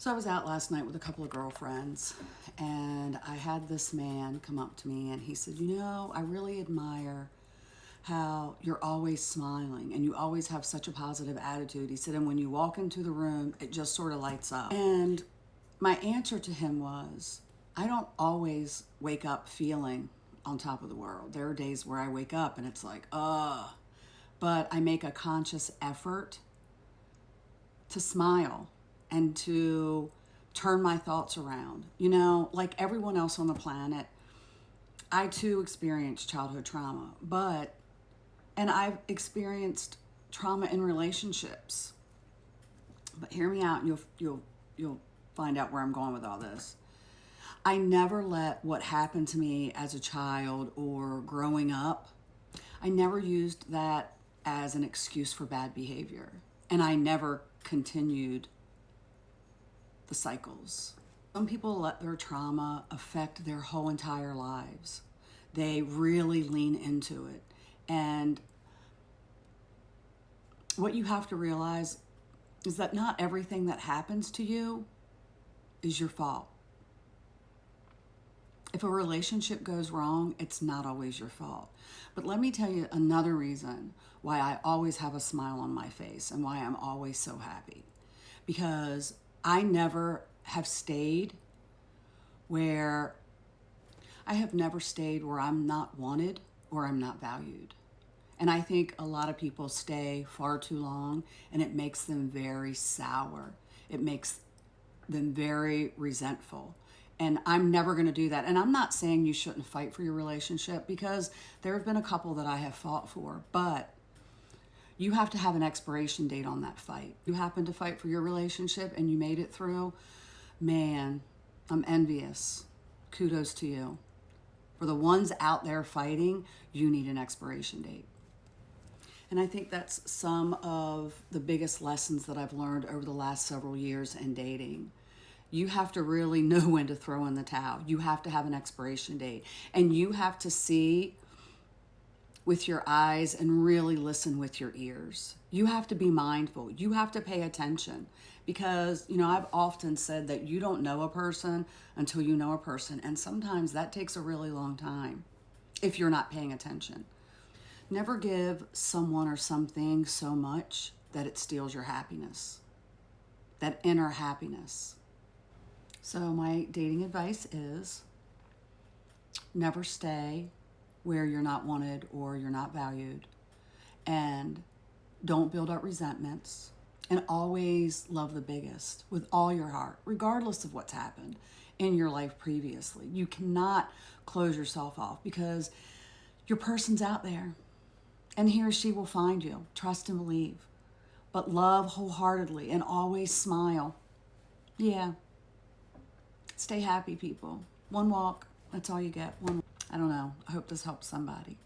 So I was out last night with a couple of girlfriends, and I had this man come up to me and he said, "You know, I really admire how you're always smiling and you always have such a positive attitude." He said, "And when you walk into the room, it just sort of lights up." And my answer to him was, I don't always wake up feeling on top of the world. There are days where I wake up and it's like, but I make a conscious effort to smile and to turn my thoughts around. You know, like everyone else on the planet, I too experienced childhood trauma, and I've experienced trauma in relationships. But hear me out, and you'll find out where I'm going with all this. I never let what happened to me as a child or growing up, I never used that as an excuse for bad behavior. And I never continued the cycles. Some people let their trauma affect their whole entire lives. They really lean into it. And what you have to realize is that not everything that happens to you is your fault. If a relationship goes wrong, it's not always your fault. But let me tell you another reason why I always have a smile on my face and why I'm always so happy. Because I never have stayed where I'm not wanted or I'm not valued. And I think a lot of people stay far too long and it makes them very sour. It makes them very resentful. And I'm never going to do that. And I'm not saying you shouldn't fight for your relationship, because there have been a couple that I have fought for, but you have to have an expiration date on that fight. You happen to fight for your relationship and you made it through, man, I'm envious. Kudos to you. For the ones out there fighting, you need an expiration date. And I think that's some of the biggest lessons that I've learned over the last several years in dating. You have to really know when to throw in the towel. You have to have an expiration date. And you have to see with your eyes and really listen with your ears. You have to be mindful. You have to pay attention. Because, you know, I've often said that you don't know a person until you know a person. And sometimes that takes a really long time if you're not paying attention. Never give someone or something so much that it steals your happiness, that inner happiness. So my dating advice is never stay where you're not wanted or you're not valued. And don't build up resentments. And always love the biggest with all your heart, regardless of what's happened in your life previously. You cannot close yourself off, because your person's out there and he or she will find you. Trust and believe. But love wholeheartedly and always smile. Yeah. Stay happy, people. One walk, that's all you get. I don't know. I hope this helps somebody.